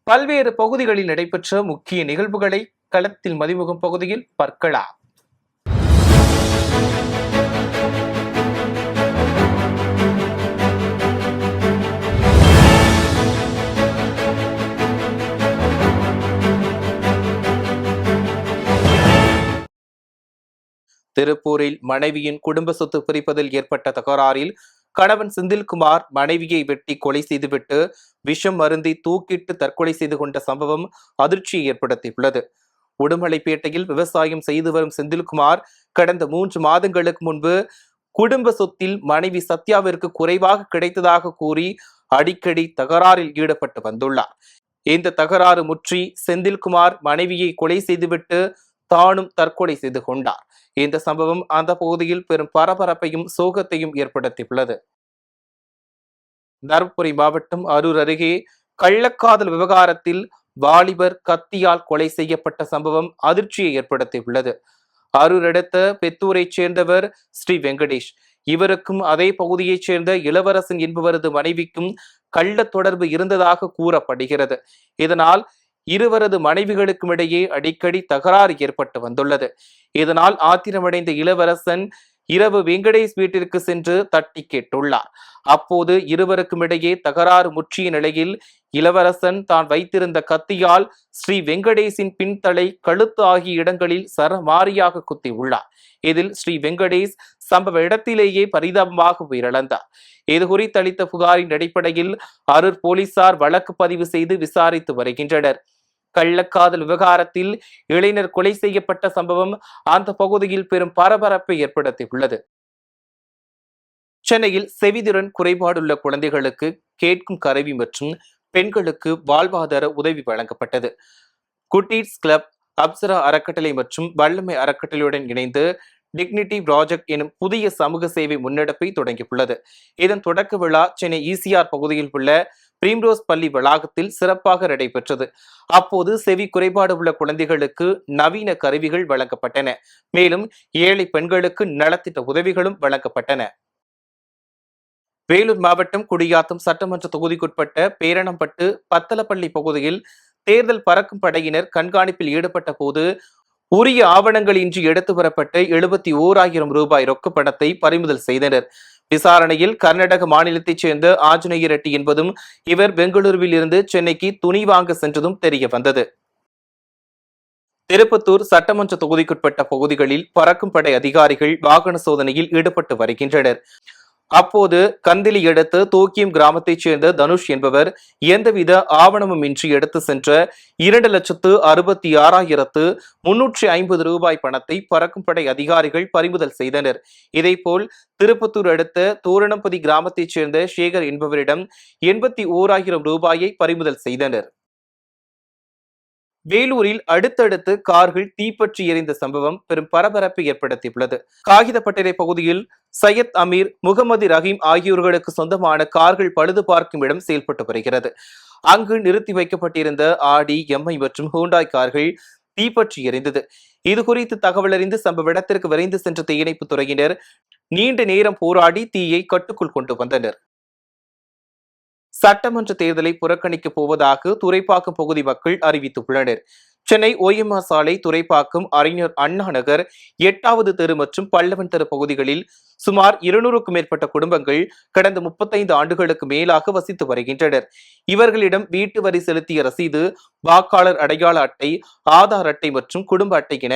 பல்வேறு பகுதிகளில் நடைபெற்ற முக்கிய நிகழ்வுகளை களத்தில் மதிமுகம் பகுதியில் பார்க்கலாம். திருப்பூரில் மனைவியின் குடும்ப சொத்து பிரிப்பதில் ஏற்பட்ட தகராறில் கணவன் செந்தில்குமார் மனைவியை வெட்டி கொலை செய்துவிட்டு விஷம் அருந்தி தூக்கிட்டு தற்கொலை செய்து கொண்ட சம்பவம் அதிர்ச்சியை ஏற்படுத்தியுள்ளது. உடுமலைப்பேட்டையில் விவசாயம் செய்து வரும் செந்தில்குமார் கடந்த 3 மாதங்களுக்கு முன்பு குடும்ப சொத்தில் மனைவி சத்யாவிற்கு குறைவாக கிடைத்ததாக கூறி அடிக்கடி தகராறில் ஈடுபட்டு வந்துள்ளார். இந்த தகராறு முற்றி செந்தில்குமார் மனைவியை கொலை செய்துவிட்டு தானும் தற்கொலை செய்து கொண்டார். இந்த சம்பவம் அந்த பகுதியில் பெரும் பரபரப்பையும் சோகத்தையும் ஏற்படுத்தியுள்ளது. தருமபுரி மாவட்டம் அரூர் அருகே கள்ளக்காதல் விவகாரத்தில் வாலிபர் கத்தியால் கொலை செய்யப்பட்ட சம்பவம் அதிர்ச்சியை ஏற்படுத்தியுள்ளது. அரூர் அடுத்த பெத்தூரைச் சேர்ந்தவர் ஸ்ரீ வெங்கடேஷ். இவருக்கும் அதே பகுதியைச் சேர்ந்த இளவரசன் என்பவரது மனைவிக்கும் கள்ள தொடர்பு இருந்ததாக கூறப்படுகிறது. இதனால் இருவரது மனைவிகளுக்கும் இடையே அடிக்கடி தகராறு ஏற்பட்டு வந்துள்ளது. இதனால் ஆத்திரமடைந்த இளவரசன் இரவு வெங்கடேஷ் வீட்டிற்கு சென்று தட்டி கேட்டுள்ளார். அப்போது இருவருக்கும் இடையே தகராறு முற்றிய நிலையில் இளவரசன் தான் வைத்திருந்த கத்தியால் ஸ்ரீ வெங்கடேஷின் பின்தலை, கழுத்து ஆகிய இடங்களில் சரமாரியாக குத்தி உள்ளார். இதில் ஸ்ரீ வெங்கடேஷ் சம்பவ இடத்திலேயே பரிதாபமாக உயிரிழந்தார். இது குறித்து அளித்த புகாரின் அடிப்படையில் அரூர் போலீசார் வழக்கு பதிவு செய்து விசாரித்து வருகின்றனர். கள்ளக்காதல் விவகாரத்தில் இளைஞர் கொலை செய்யப்பட்ட சம்பவம் அந்த பகுதியில் பெரும் பரபரப்பை ஏற்படுத்தியுள்ளது. சென்னையில் செவிதிறன் குறைபாடுள்ள குழந்தைகளுக்கு கேட்கும் கருவி மற்றும் பெண்களுக்கு வாழ்வாதார உதவி வழங்கப்பட்டது. குட்டீஸ் கிளப், அப்சரா அறக்கட்டளை மற்றும் வல்லமை அறக்கட்டளையுடன் இணைந்து டிக்னிட்டி ப்ராஜெக்ட் எனும் புதிய சமூக சேவை முன்னெடுப்பை தொடங்கியுள்ளது. இதன் தொடக்க விழா சென்னை ECR பகுதியில் உள்ள பிரிம்ரோஸ் பள்ளி வளாகத்தில் சிறப்பாக நடைபெற்றது. அப்போது செவி குறைபாடு உள்ள குழந்தைகளுக்கு நவீன கருவிகள் வழங்கப்பட்டன. மேலும் ஏழை பெண்களுக்கு நலத்திட்ட உதவிகளும் வழங்கப்பட்டன. வேலூர் மாவட்டம் குடியாத்தம் சட்டமன்ற தொகுதிக்குட்பட்ட பேரணம்பட்டு பத்தலப்பள்ளி பகுதியில் தேர்தல் பறக்கும் படையினர் கண்காணிப்பில் ஈடுபட்ட போது உரிய ஆவணங்களின்றி எடுத்து வரப்பட்ட 71,000 ரூபாய் ரொக்க பணத்தை பறிமுதல் செய்தனர். விசாரணையில் கர்நாடக மாநிலத்தைச் சேர்ந்த ஆஞ்சநேய ரெட்டி என்பதும் இவர் பெங்களூருவில் இருந்து சென்னைக்கு துணி வாங்க சென்றதும் தெரிய வந்தது. திருப்பத்தூர் சட்டமன்ற தொகுதிக்குட்பட்ட பகுதிகளில் பறக்கும் படை அதிகாரிகள் வாகன சோதனையில் ஈடுபட்டு வருகின்றனர். அப்போது கந்திலி அடுத்து தோக்கியம் கிராமத்தைச் சேர்ந்த தனுஷ் என்பவர் எந்தவித ஆவணமும் இன்றி எடுத்து சென்ற 2,66,350 ரூபாய் பணத்தை பறக்கும் படை அதிகாரிகள் பறிமுதல் செய்தனர். இதேபோல் திருப்பத்தூர் அடுத்த தோரணம்பதி கிராமத்தைச் சேர்ந்த சேகர் என்பவரிடம் 81,000 ரூபாயை பறிமுதல் செய்தனர். வேலூரில் அடுத்தடுத்து கார்கள் தீப்பற்றி எரிந்த சம்பவம் பெரும் பரபரப்பை ஏற்படுத்தியுள்ளது. காகிதப்பட்டறை பகுதியில் சையத் அமீர், முகமது ரஹீம் ஆகியோர்களுக்கு சொந்தமான கார்கள் பழுது பார்க்கும் இடம் செயல்பட்டு வருகிறது. அங்கு நிறுத்தி வைக்கப்பட்டிருந்த ஆடி, எம்ஐ மற்றும் ஹூண்டாய் கார்கள் தீப்பற்றி எரிந்தது. இது குறித்து தகவல் அறிந்து சம்பவ இடத்திற்கு விரைந்து சென்ற தீயணைப்பு துறையினர் நீண்ட நேரம் போராடி தீயை கட்டுக்குள் கொண்டு வந்தனர். சட்டமன்ற தேர்தலை புறக்கணிக்கப் போவதாக துரைப்பாக்கம் பகுதி மக்கள் அறிவித்துள்ளனர். சென்னை OMR சாலை, துரைப்பாக்கம், அறிஞர் அண்ணா நகர், 8வது தெரு மற்றும் பல்லவன் தெரு பகுதிகளில் சுமார் 200க்கும் மேற்பட்ட குடும்பங்கள் கடந்த 35 ஆண்டுகளுக்கு மேலாக வசித்து வருகின்றனர். இவர்களிடம் வீட்டு வரி செலுத்திய ரசீது, வாக்காளர் அடையாள அட்டை, ஆதார் அட்டை மற்றும் குடும்ப அட்டை என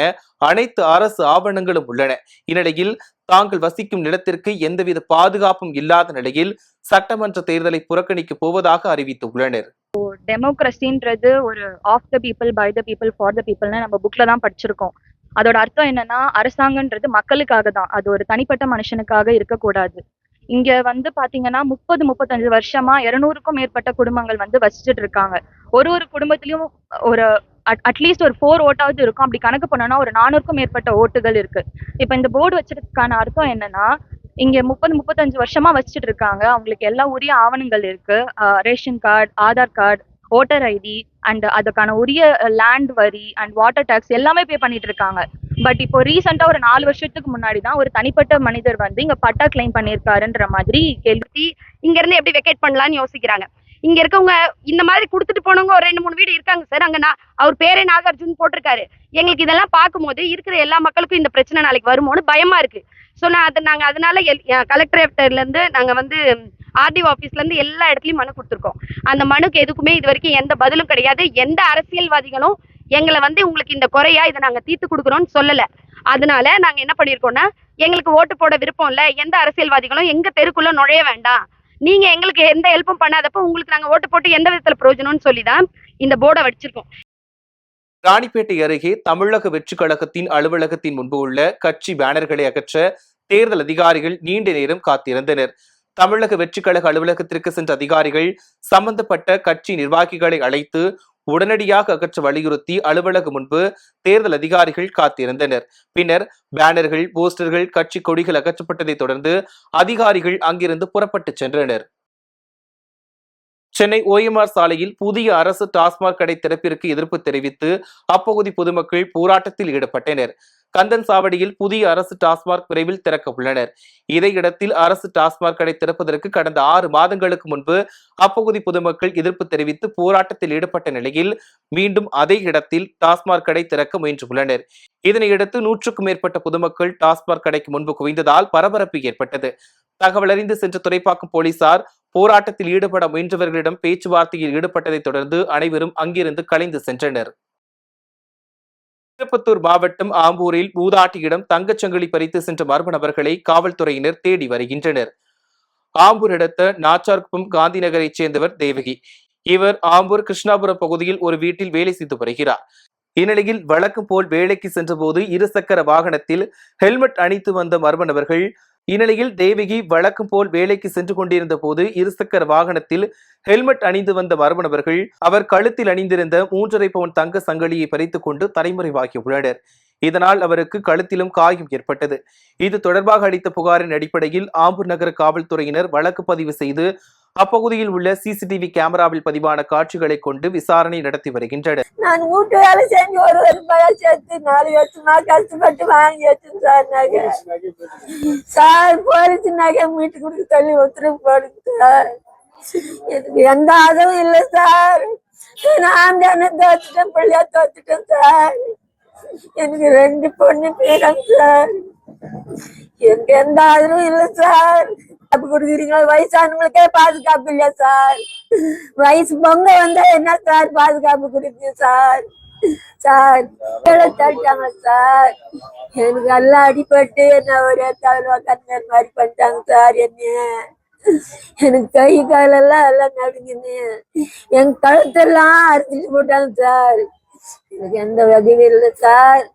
அனைத்து அரசு ஆவணங்களும் உள்ளன. இந்நிலையில் தாங்கள் வசிக்கும் நிலத்திற்கு எந்தவித பாதுகாப்பும் இல்லாத நிலையில் சட்டமன்ற தேர்தலை புறக்கணிக்க போவதாக அறிவித்துள்ளனர். டெமோக்ரஸின்றது ஒரு of the people, by the people, for the பீப்புள்னு நம்ம புக்ல தான் படிச்சிருக்கோம். அதோட அர்த்தம் என்னன்னா, அரசாங்கன்றது மக்களுக்காக தான், அது ஒரு தனிப்பட்ட மனுஷனுக்காக இருக்கக்கூடாது. இங்க வந்து பாத்தீங்கன்னா 30-35 வருஷமா 200க்கும் மேற்பட்ட குடும்பங்கள் வந்து வசிச்சுட்டு இருக்காங்க. ஒரு குடும்பத்திலயும் ஒரு அட்லீஸ்ட் ஒரு 4 ஓட்டாவது இருக்கும். அப்படி கணக்கு பண்ணோம்னா ஒரு 400க்கும் மேற்பட்ட ஓட்டுகள் இருக்கு. இப்ப இந்த போர்டு வச்சதுக்கான அர்த்தம் என்னன்னா, இங்க 30-35 வருஷமா வச்சுட்டு இருக்காங்க. அவங்களுக்கு எல்லா உரிய ஆவணங்கள் இருக்கு. Ration card, Aadhaar card, voter ID and அதுக்கான உரிய லேண்ட் வரி அண்ட் வாட்டர் டாக்ஸ் எல்லாமே பே பண்ணிட்டு இருக்காங்க. பட் இப்போ ரீசெண்டா ஒரு 4 வருஷத்துக்கு முன்னாடி தான் ஒரு தனிப்பட்ட மனிதர் வந்து இங்க பட்டா கிளைம் பண்ணியிருக்காருன்ற மாதிரி கேள்வி இங்க இருந்து எப்படி வெக்கேட் பண்ணலாம்னு யோசிக்கிறாங்க. இங்க இருக்கவங்க இந்த மாதிரி கொடுத்துட்டு போனவங்க ஒரு 2-3 வீடு இருக்காங்க சார். அங்க அவர் பேரே நாகார்ஜுன் போட்டிருக்காரு. எங்களுக்கு இதெல்லாம் பார்க்கும்போது இருக்கிற எல்லா மக்களுக்கும் இந்த பிரச்சனை நாளைக்கு வருமோன்னு பயமா இருக்கு. ஸோ நாங்க அதனால கலெக்டரேட்ல இருந்து நாங்க வந்து ஆர்டிஓ ஆபீஸ்ல இருந்து எல்லா இடத்துலயும் மனு கொடுத்துருக்கோம். அந்த மனுக்கு எதுக்குமே இது வரைக்கும் எந்த பதிலும் கிடையாது. எந்த அரசியல்வாதிகளும் எங்களை வந்து உங்களுக்கு இந்த குறையா இதை நாங்க தீர்த்து கொடுக்குறோம்னு சொல்லல. அதனால நாங்க என்ன பண்ணிருக்கோம்னா, எங்களுக்கு ஓட்டு போட விருப்பம் இல்ல, எந்த அரசியல்வாதிகளும் எங்க தெருக்குள்ள நுழைய வேண்டாம், நீங்க எங்களுக்கு எந்த ஹெல்ப்பும் பண்ணாதப்ப உங்களுக்கு நாங்க ஓட்டு போட்டு எந்த விதத்துல பிரயோஜனம்னு சொல்லிதான் இந்த போர்டை வச்சிருக்கோம். ராணிப்பேட்டை அருகே தமிழக வெற்றி கழகத்தின் அலுவலகத்தின் முன்பு உள்ள கட்சி பேனர்களை அகற்ற தேர்தல் அதிகாரிகள் நீண்ட நேரம் காத்திருந்தனர். தமிழக வெற்றி கழக அலுவலகத்திற்கு சென்ற அதிகாரிகள் சம்பந்தப்பட்ட கட்சி நிர்வாகிகளை அழைத்து உடனடியாக அகற்ற வலியுறுத்தி அலுவலகம் முன்பு தேர்தல் அதிகாரிகள் காத்திருந்தனர். பின்னர் பேனர்கள், போஸ்டர்கள், கட்சி கொடிகள் அகற்றப்பட்டதை தொடர்ந்து அதிகாரிகள் அங்கிருந்து புறப்பட்டு சென்றனர். சென்னை OMR சாலையில் புதிய அரசு டாஸ்மாக் கடை திறப்பிற்கு எதிர்ப்பு தெரிவித்து அப்பகுதி பொதுமக்கள் போராட்டத்தில் ஈடுபட்டனர். கந்தன்சாவடியில் புதிய அரசு டாஸ்மாக் விரைவில் திறக்க உள்ளனர். இதையிடத்தில் அரசு டாஸ்மாக் கடை திறப்பதற்கு கடந்த 6 மாதங்களுக்கு முன்பு அப்பகுதி பொதுமக்கள் எதிர்ப்பு தெரிவித்து போராட்டத்தில் ஈடுபட்ட நிலையில் மீண்டும் அதே இடத்தில் டாஸ்மாக் கடை திறக்க முயன்றுள்ளனர். இதனையடுத்து 100க்கும் மேற்பட்ட பொதுமக்கள் டாஸ்மாக் கடைக்கு முன்பு குவிந்ததால் பரபரப்பு ஏற்பட்டது. தகவலறிந்து சென்ற துறைப்பாக்கம் போலீசார் போராட்டத்தில் ஈடுபட முயன்றவர்களிடம் பேச்சுவார்த்தையில் ஈடுபட்டதை தொடர்ந்து அனைவரும் அங்கிருந்து கலைந்து சென்றனர். திருப்பத்தூர் மாவட்டம் ஆம்பூரில் மூதாட்டியிடம் தங்கச்சங்கிலி பறித்து சென்ற மர்ம நபர்களை காவல்துறையினர் தேடி வருகின்றனர். ஆம்பூர் அடுத்த நாச்சார்குப்பம் காந்தி நகரைச் சேர்ந்தவர் தேவகி. இவர் ஆம்பூர் கிருஷ்ணாபுரம் பகுதியில் ஒரு வீட்டில் வேலை செய்து வருகிறார். இந்நிலையில் வழக்கம் போல் வேலைக்கு சென்றபோது இருசக்கர வாகனத்தில் ஹெல்மெட் அணிந்து வந்த மர்ம நபர்கள் இந்நிலையில் தேவகி வழக்கம் போல் வேலைக்கு சென்று கொண்டிருந்த போது இருசக்கர வாகனத்தில் ஹெல்மெட் அணிந்து வந்த மர்ம நபர்கள் அவர் கழுத்தில் அணிந்திருந்த 3.5 பவுன் தங்க சங்கிலியை பறித்துக் கொண்டு தலைமறைவாகியுள்ளனர். இதனால் அவருக்கு கழுத்திலும் காயம் ஏற்பட்டது. இது தொடர்பாக அளித்த புகாரின் அடிப்படையில் ஆம்பூர் நகர காவல்துறையினர் வழக்கு பதிவு செய்து அப்பகுதியில் உள்ள CCTV கேமராவில் பதிவான காட்சிகளை கொண்டு விசாரணை நடத்தி வருகின்றனர். நான் வீட்டு வேலை செஞ்சு ஒரு வருஷம் சேர்த்து 4 வருஷமா கஷ்டப்பட்டு வாங்கி வச்சேன் சார். நகை சார் போலீஸ் நகை மீட்டு கொடுக்க சொல்லி உத்தரவு போடுங்க சார். எனக்கு எந்த ஆதரவும் இல்லை சார். நான் தானே தோத்துட்டேன், பிள்ளையா தோத்துட்டேன் சார். எனக்கு 2 பொண்ணு பேரம் சார். எனக்கு எந்த ஆதரவும் இல்லை சார். கொடுக்குறீங்களா? வயசானவங்களுக்கே பாதுகாப்பு இல்லையா சார்? வயசு பொங்க வந்தா என்ன சார் பாதுகாப்பு கொடுக்குது சார்? Sir தட்டாங்க sir. எனக்கு எல்லாம் அடிபட்டு என்ன ஒரே கண்ணர் மாதிரி பண்ணிட்டாங்க சார். எனக்கு கை காலெல்லாம் எல்லாம் நடுங்குன்னு என் கழுத்தெல்லாம் அறுத்துட்டு போட்டாங்க சார். எனக்கு எந்த வகையும் இல்லை சார்.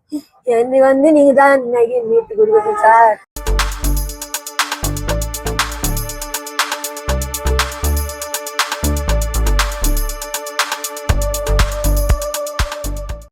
என்னை வந்து நீங்க தான் மீட்டு கொடுக்குறது சார்.